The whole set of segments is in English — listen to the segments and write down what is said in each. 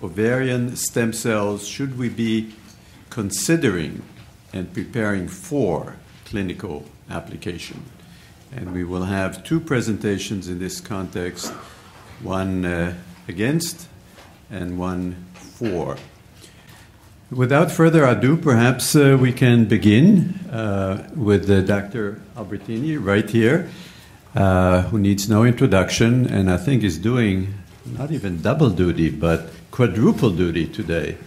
ovarian stem cells should we be considering and preparing for clinical application? And we will have two presentations in this context, one against and one for. Without further ado, perhaps we can begin with Dr. Albertini right here, who needs no introduction and I think is doing not even double duty, but quadruple duty today.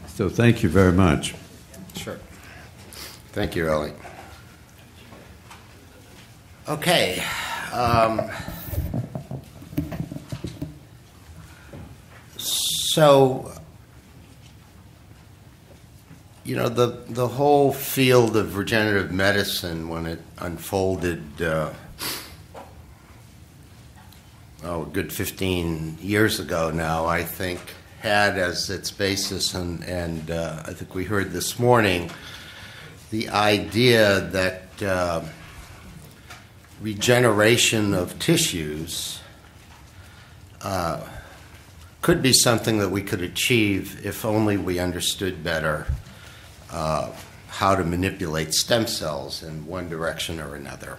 So thank you very much. Sure. Thank you, Ellie. Okay. So, you know, the whole field of regenerative medicine, when it unfolded, a good 15 years ago now, I think, had as its basis, and I think we heard this morning, the idea that regeneration of tissues could be something that we could achieve if only we understood better how to manipulate stem cells in one direction or another.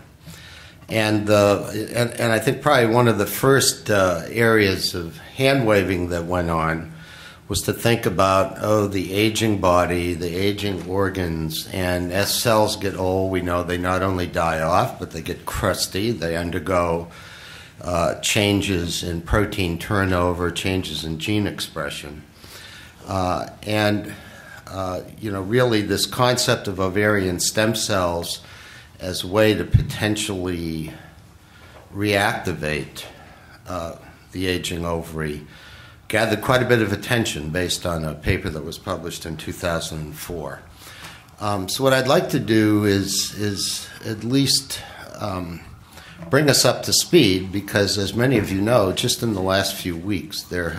And I think probably one of the first areas of hand-waving that went on was to think about, the aging body, the aging organs, and as cells get old, we know they not only die off, but they get crusty, they undergo changes in protein turnover, changes in gene expression. Really this concept of ovarian stem cells as a way to potentially reactivate the aging ovary gathered quite a bit of attention based on a paper that was published in 2004. So what I'd like to do is at least bring us up to speed, because as many of you know, just in the last few weeks there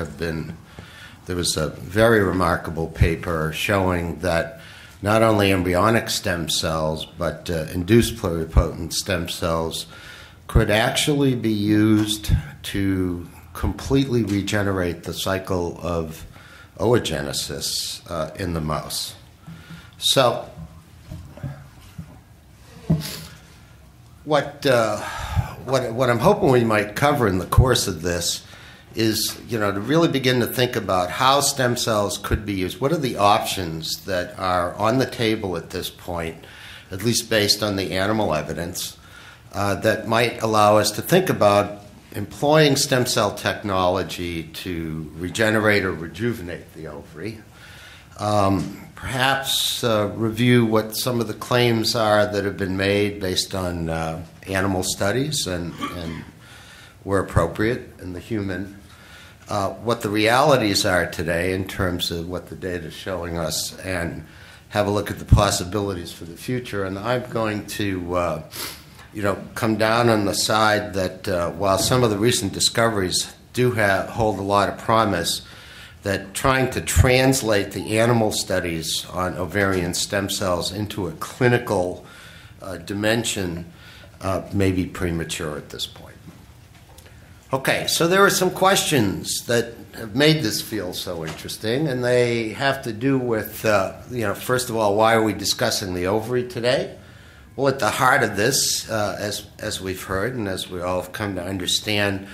was a very remarkable paper showing that not only embryonic stem cells, but induced pluripotent stem cells could actually be used to completely regenerate the cycle of oogenesis in the mouse. So, what I'm hoping we might cover in the course of this is, to really begin to think about how stem cells could be used. What are the options that are on the table at this point, at least based on the animal evidence, that might allow us to think about employing stem cell technology to regenerate or rejuvenate the ovary. Perhaps review what some of the claims are that have been made based on animal studies and where appropriate in the human. What the realities are today in terms of what the data is showing us, and have a look at the possibilities for the future. And I'm going to come down on the side that while some of the recent discoveries do hold a lot of promise, that trying to translate the animal studies on ovarian stem cells into a clinical dimension may be premature at this point. Okay, so there are some questions that have made this field so interesting, and they have to do with, first of all, why are we discussing the ovary today? Well, at the heart of this, as we've heard and as we all have come to understand,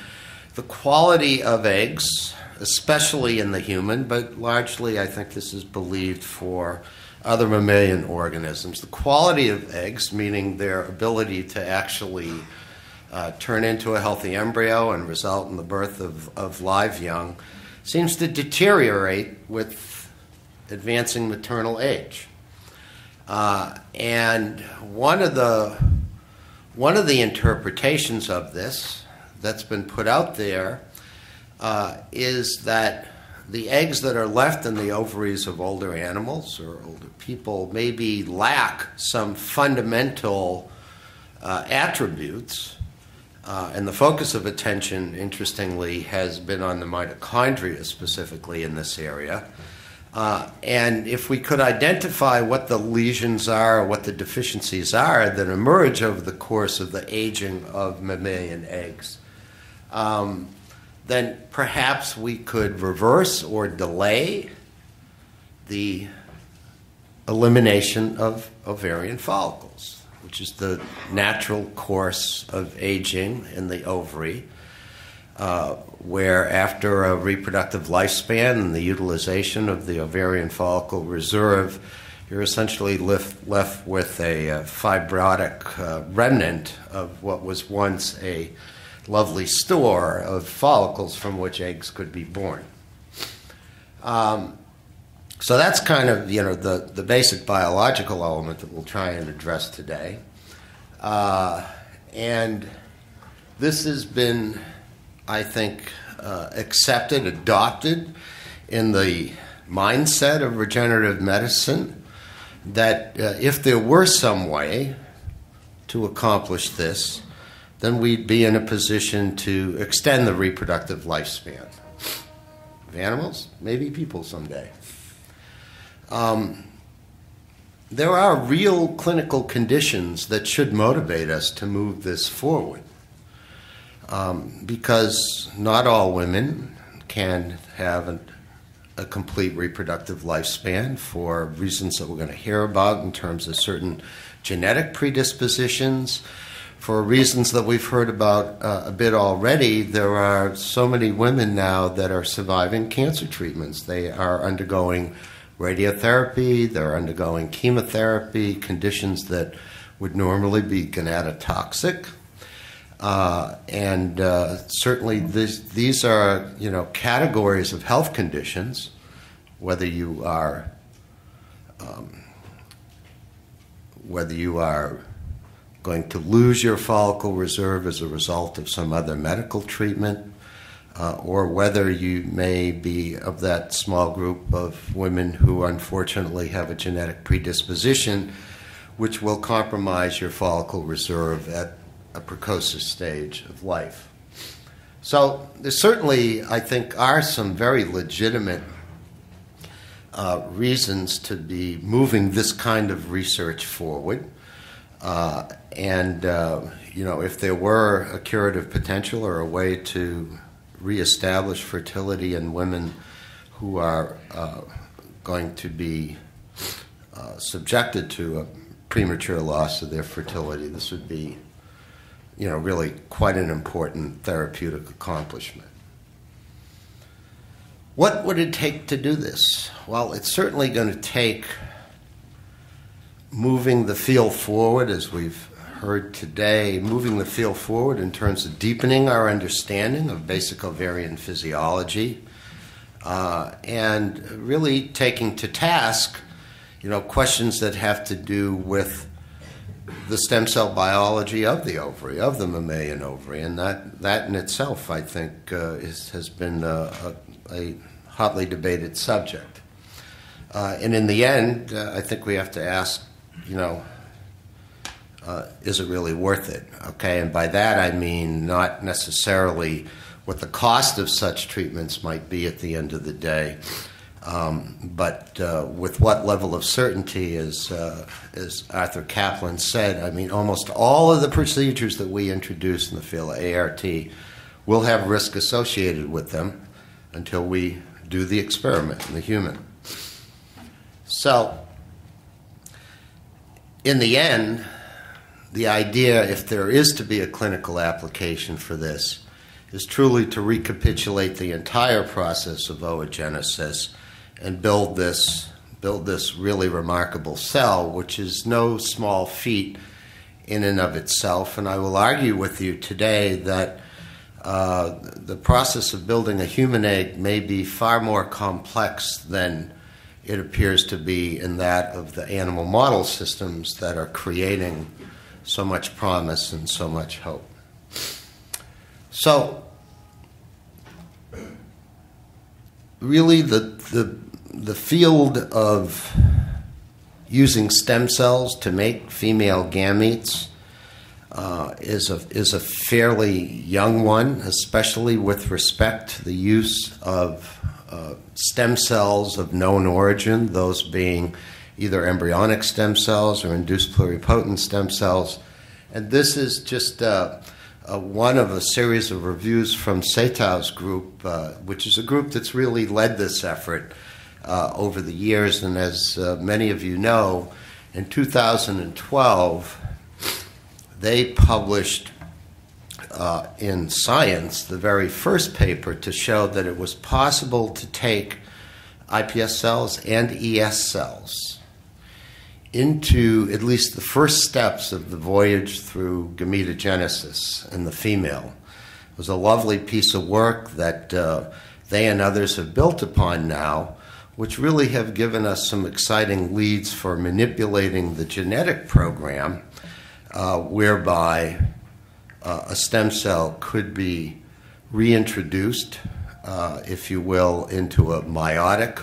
the quality of eggs, especially in the human, but largely I think this is believed for other mammalian organisms. The quality of eggs, meaning their ability to actually turn into a healthy embryo and result in the birth of live young, seems to deteriorate with advancing maternal age. And one of the interpretations of this that's been put out there is that the eggs that are left in the ovaries of older animals or older people maybe lack some fundamental attributes. And the focus of attention, interestingly, has been on the mitochondria specifically in this area. And if we could identify what the lesions are, what the deficiencies are that emerge over the course of the aging of mammalian eggs, then perhaps we could reverse or delay the elimination of ovarian follicles, which is the natural course of aging in the ovary, where after a reproductive lifespan and the utilization of the ovarian follicle reserve, you're essentially left with a fibrotic remnant of what was once a lovely store of follicles from which eggs could be born. So that's kind of, the basic biological element that we'll try and address today. And this has been, I think, accepted, adopted in the mindset of regenerative medicine that if there were some way to accomplish this, then we'd be in a position to extend the reproductive lifespan of animals, maybe people someday. There are real clinical conditions that should motivate us to move this forward, because not all women can have a complete reproductive lifespan for reasons that we're going to hear about in terms of certain genetic predispositions. For reasons that we've heard about a bit already, there are so many women now that are surviving cancer treatments. They are undergoing radiotherapy, they're undergoing chemotherapy, conditions that would normally be gonadotoxic. And certainly these are, categories of health conditions, whether you are going to lose your follicle reserve as a result of some other medical treatment, or whether you may be of that small group of women who unfortunately have a genetic predisposition which will compromise your follicle reserve at a precocious stage of life. So there certainly, I think, are some very legitimate reasons to be moving this kind of research forward. If there were a curative potential or a way to reestablish fertility in women who are going to be subjected to a premature loss of their fertility, this would be, really quite an important therapeutic accomplishment. What would it take to do this? Well, it's certainly going to take moving the field forward, as we've heard today, moving the field forward in terms of deepening our understanding of basic ovarian physiology, and really taking to task, questions that have to do with the stem cell biology of the ovary, of the mammalian ovary, and that in itself, I think, has been a hotly debated subject. And in the end, I think we have to ask, is it really worth it? Okay, and by that I mean not necessarily what the cost of such treatments might be at the end of the day, but with what level of certainty, as Arthur Kaplan said, I mean, almost all of the procedures that we introduce in the field of ART will have risk associated with them until we do the experiment in the human. So, in the end, the idea, if there is to be a clinical application for this, is truly to recapitulate the entire process of oogenesis and build this really remarkable cell, which is no small feat in and of itself. And I will argue with you today that the process of building a human egg may be far more complex than it appears to be in that of the animal model systems that are creating so much promise and so much hope. So, really, the field of using stem cells to make female gametes is a fairly young one, especially with respect to the use of stem cells of known origin, those being either embryonic stem cells or induced pluripotent stem cells. And this is just a one of a series of reviews from Seto's group, which is a group that's really led this effort over the years. And as many of you know, in 2012, they published in Science the very first paper to show that it was possible to take iPS cells and ES cells into at least the first steps of the voyage through gametogenesis in the female. It was a lovely piece of work that they and others have built upon now, which really have given us some exciting leads for manipulating the genetic program, whereby a stem cell could be reintroduced, if you will, into a meiotic,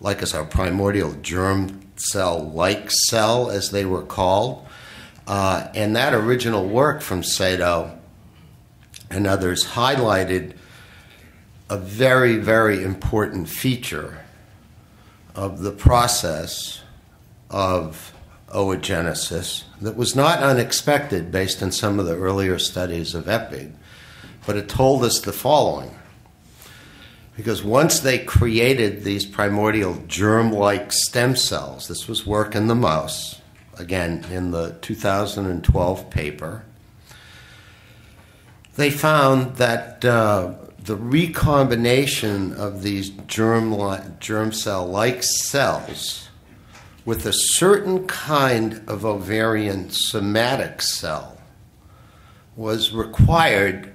like as our primordial germ cell-like cell, as they were called. And that original work from Seto and others highlighted a very, very important feature of the process of oogenesis that was not unexpected based on some of the earlier studies of EPIG, but it told us the following. Because once they created these primordial germ-like stem cells, this was work in the mouse, again in the 2012 paper, they found that the recombination of these germ cell-like cells with a certain kind of ovarian somatic cell was required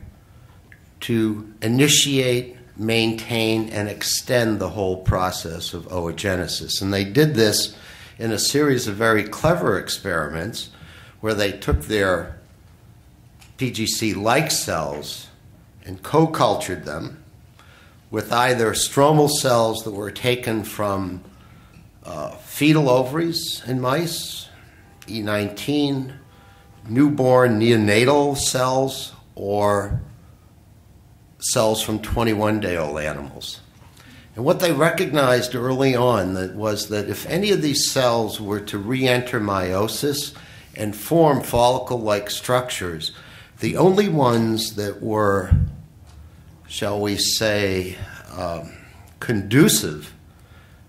to initiate, maintain, and extend the whole process of oogenesis. And they did this in a series of very clever experiments where they took their PGC-like cells and co-cultured them with either stromal cells that were taken from fetal ovaries in mice, E19, newborn neonatal cells, or cells from 21-day-old animals. And what they recognized early on was that if any of these cells were to re-enter meiosis and form follicle-like structures, the only ones that were, shall we say, conducive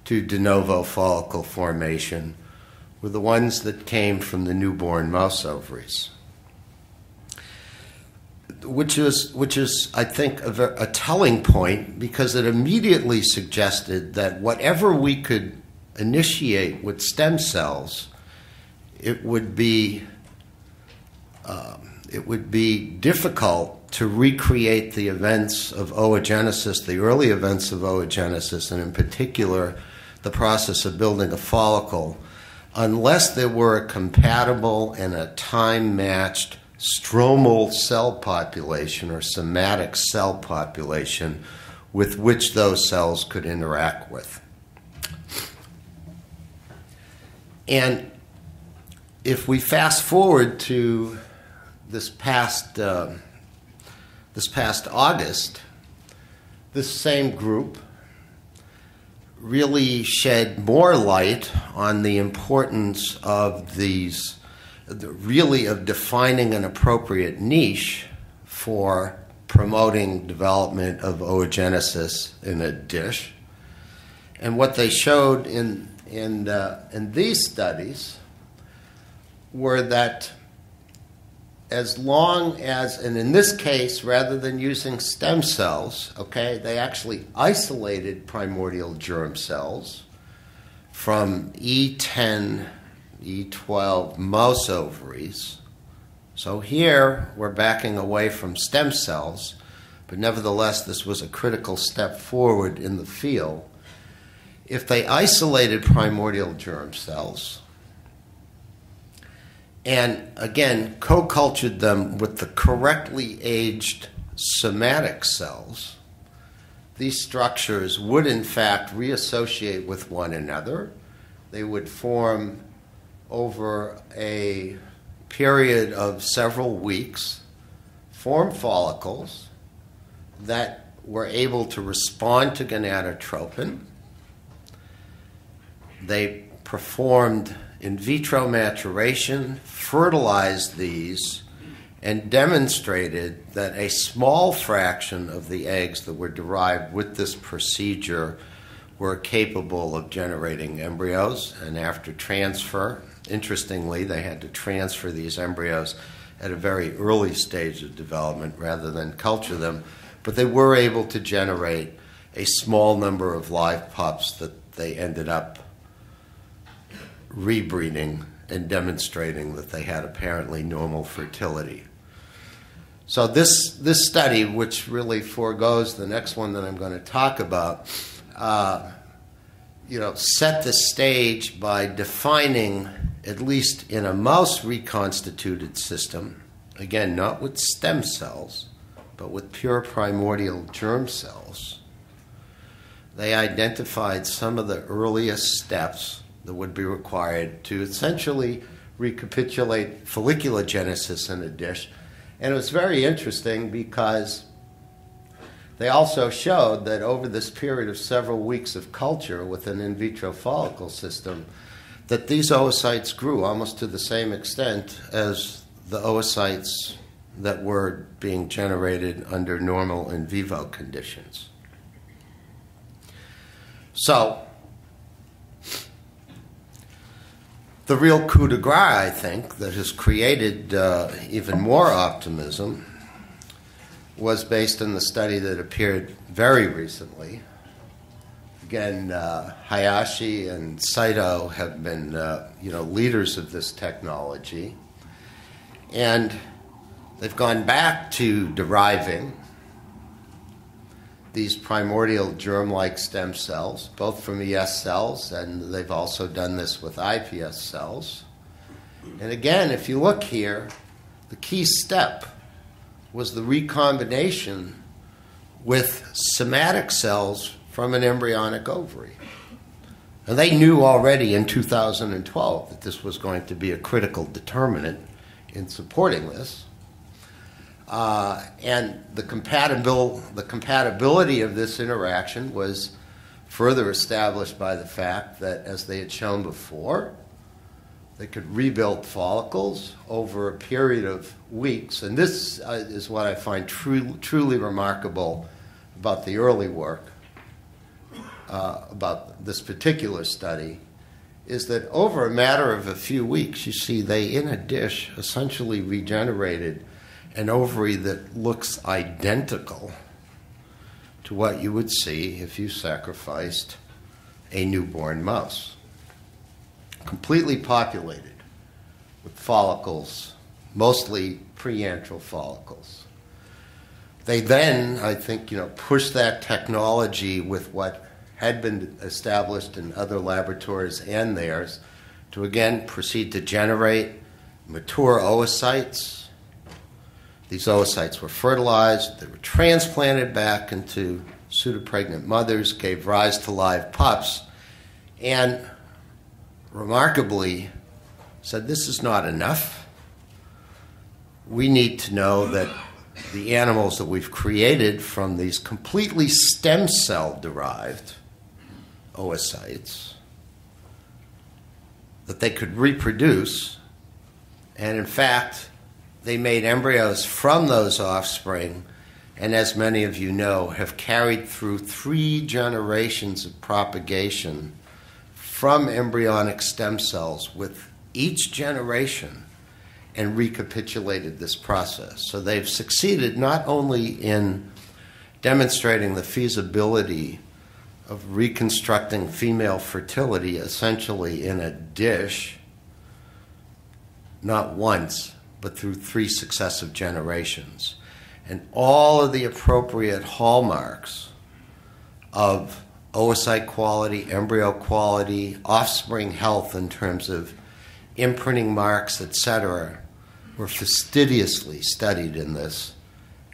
to de novo follicle formation were the ones that came from the newborn mouse ovaries. Which is, I think, a telling point, because it immediately suggested that whatever we could initiate with stem cells, it would be difficult to recreate the events of oogenesis, the early events of oogenesis, and in particular the process of building a follicle, unless there were a compatible and a time-matched stromal cell population or somatic cell population with which those cells could interact with. And if we fast forward to this past August, this same group really shed more light on the importance of these, really of defining an appropriate niche for promoting development of oogenesis in a dish. And what they showed in these studies were that as long as, and in this case, rather than using stem cells, they actually isolated primordial germ cells from E10, E12 mouse ovaries. So here we're backing away from stem cells, but nevertheless this was a critical step forward in the field. If they isolated primordial germ cells and again co-cultured them with the correctly aged somatic cells, these structures would in fact reassociate with one another. They would form over a period of several weeks, form follicles that were able to respond to gonadotropin. They performed in vitro maturation, fertilized these, and demonstrated that a small fraction of the eggs that were derived with this procedure were capable of generating embryos. And after transfer, interestingly, they had to transfer these embryos at a very early stage of development rather than culture them, but they were able to generate a small number of live pups that they ended up rebreeding and demonstrating that they had apparently normal fertility. So this study, which really foregoes the next one that I'm going to talk about, set the stage by defining, at least in a mouse reconstituted system, again, not with stem cells, but with pure primordial germ cells. They identified some of the earliest steps that would be required to essentially recapitulate folliculogenesis in a dish. And it was very interesting because they also showed that over this period of several weeks of culture with an in vitro follicle system, that these oocytes grew almost to the same extent as the oocytes that were being generated under normal in vivo conditions. So, the real coup de grace, I think, that has created even more optimism was based on the study that appeared very recently. Again, Hayashi and Saito have been, leaders of this technology, and they've gone back to deriving these primordial germ-like stem cells, both from ES cells, and they've also done this with iPS cells. And again, if you look here, the key step was the recombination with somatic cells from an embryonic ovary. And they knew already in 2012 that this was going to be a critical determinant in supporting this. And the compatibility of this interaction was further established by the fact that, as they had shown before, they could rebuild follicles over a period of weeks. And this is what I find truly remarkable about the early work, about this particular study, is that over a matter of a few weeks, you see they, in a dish, essentially regenerated an ovary that looks identical to what you would see if you sacrificed a newborn mouse. Completely populated with follicles, mostly preantral follicles. They then, I think, pushed that technology with what had been established in other laboratories and theirs to again proceed to generate mature oocytes. These oocytes were fertilized, they were transplanted back into pseudopregnant mothers, gave rise to live pups, and remarkably said, this is not enough. We need to know that the animals that we've created from these completely stem cell derived oocytes, that they could reproduce, and in fact, they made embryos from those offspring, and as many of you know, have carried through 3 generations of propagation from embryonic stem cells with each generation and recapitulated this process. So they've succeeded not only in demonstrating the feasibility of reconstructing female fertility essentially in a dish, not once, but through 3 successive generations. And all of the appropriate hallmarks of oocyte quality, embryo quality, offspring health in terms of imprinting marks, etc., were fastidiously studied in this,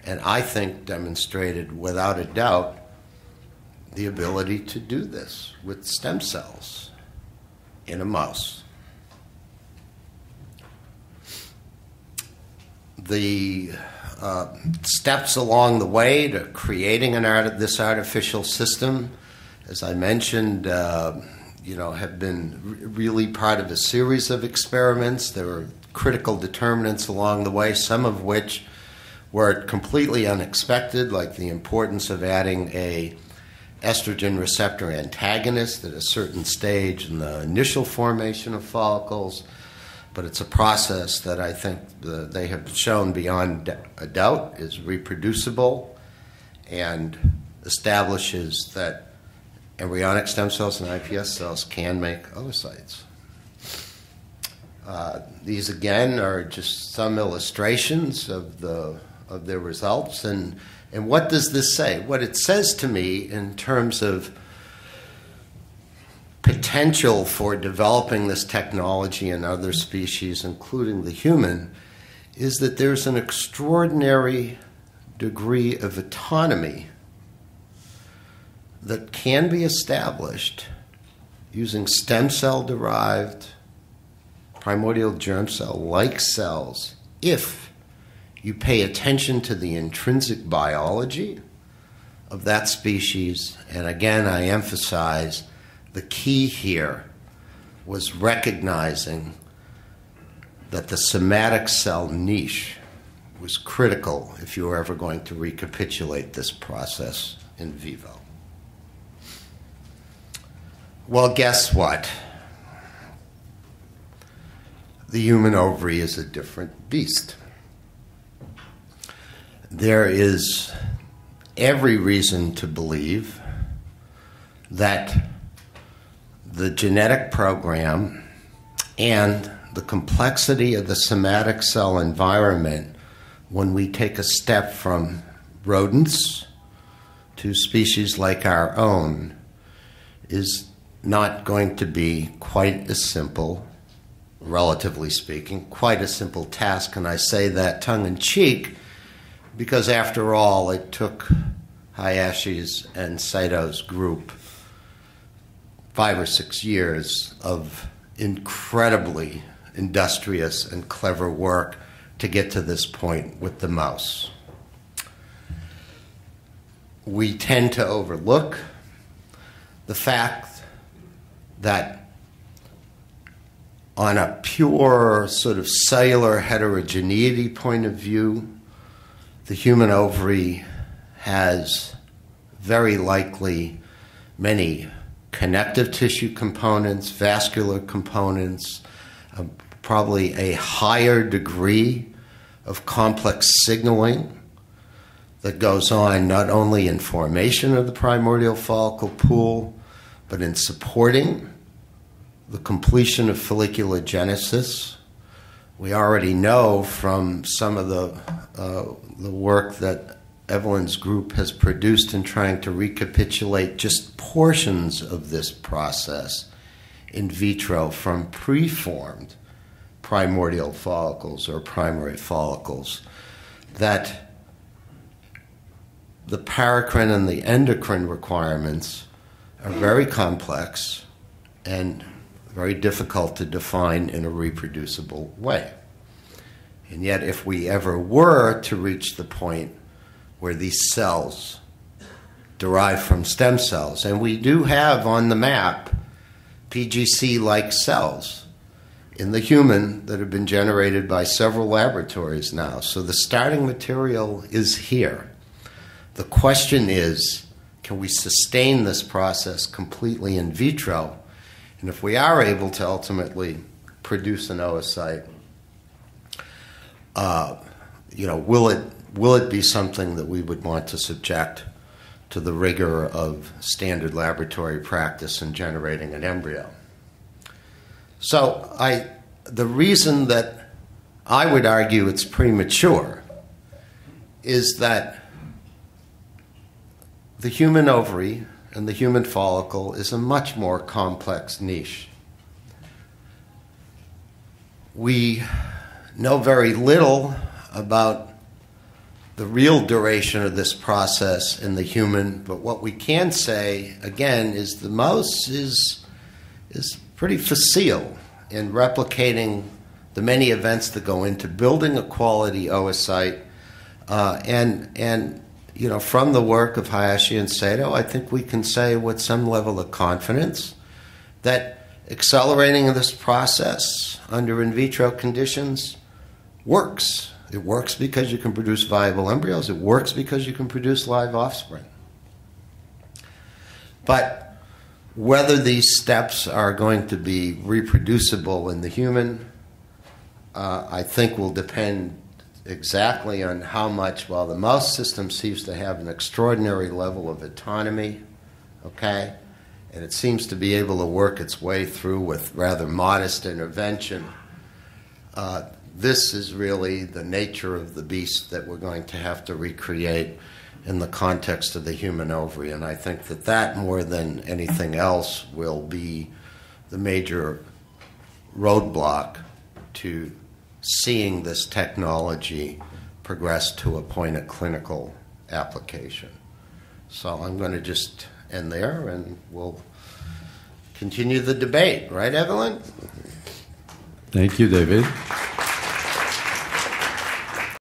and I think demonstrated without a doubt the ability to do this with stem cells in a mouse. The steps along the way to creating this artificial system, as I mentioned, have been really part of a series of experiments. There were critical determinants along the way, some of which were completely unexpected, like the importance of adding a estrogen receptor antagonist at a certain stage in the initial formation of follicles. But it's a process that I think they have shown beyond a doubt is reproducible and establishes that embryonic stem cells and iPS cells can make oocytes. These again are just some illustrations of their results, and what does this say? What it says to me in terms of potential for developing this technology in other species, including the human, is that there's an extraordinary degree of autonomy that can be established using stem cell-derived primordial germ cell-like cells if you pay attention to the intrinsic biology of that species. And again, I emphasize the key here was recognizing that the somatic cell niche was critical if you were ever going to recapitulate this process in vivo. Well, guess what? The human ovary is a different beast. There is every reason to believe that the genetic program and the complexity of the somatic cell environment, when we take a step from rodents to species like our own, is not going to be quite as simple, relatively speaking, quite a simple task. And I say that tongue-in-cheek because, after all, it took Hayashi's and Sato's group 5 or 6 years of incredibly industrious and clever work to get to this point with the mouse. We tend to overlook the fact that on a pure sort of cellular heterogeneity point of view, the human ovary has very likely many connective tissue components, vascular components, probably a higher degree of complex signaling that goes on not only in formation of the primordial follicle pool, but in supporting the completion of folliculogenesis. We already know from some of the work that Evelyn's group has produced in trying to recapitulate just portions of this process in vitro from preformed primordial follicles or primary follicles, that the paracrine and the endocrine requirements are very complex and very difficult to define in a reproducible way. And yet, if we ever were to reach the point where these cells derive from stem cells, and we do have on the map PGC-like cells in the human that have been generated by several laboratories now. So the starting material is here. The question is, can we sustain this process completely in vitro? And if we are able to ultimately produce an oocyte, will it be something that we would want to subject to the rigor of standard laboratory practice in generating an embryo? So the reason that I would argue it's premature is that the human ovary and the human follicle is a much more complex niche. We know very little about the real duration of this process in the human, but what we can say, again, is the mouse is pretty facile in replicating the many events that go into building a quality oocyte. And from the work of Hayashi and Sato, I think we can say with some level of confidence that accelerating this process under in vitro conditions works. It works because you can produce viable embryos. It works because you can produce live offspring. But whether these steps are going to be reproducible in the human, I think will depend exactly on how much, while the mouse system seems to have an extraordinary level of autonomy, okay, and it seems to be able to work its way through with rather modest intervention, this is really the nature of the beast that we're going to have to recreate in the context of the human ovary. And I think that that, more than anything else, will be the major roadblock to seeing this technology progress to a point of clinical application. So I'm going to just end there, and we'll continue the debate. Right, Evelyn? Thank you, David.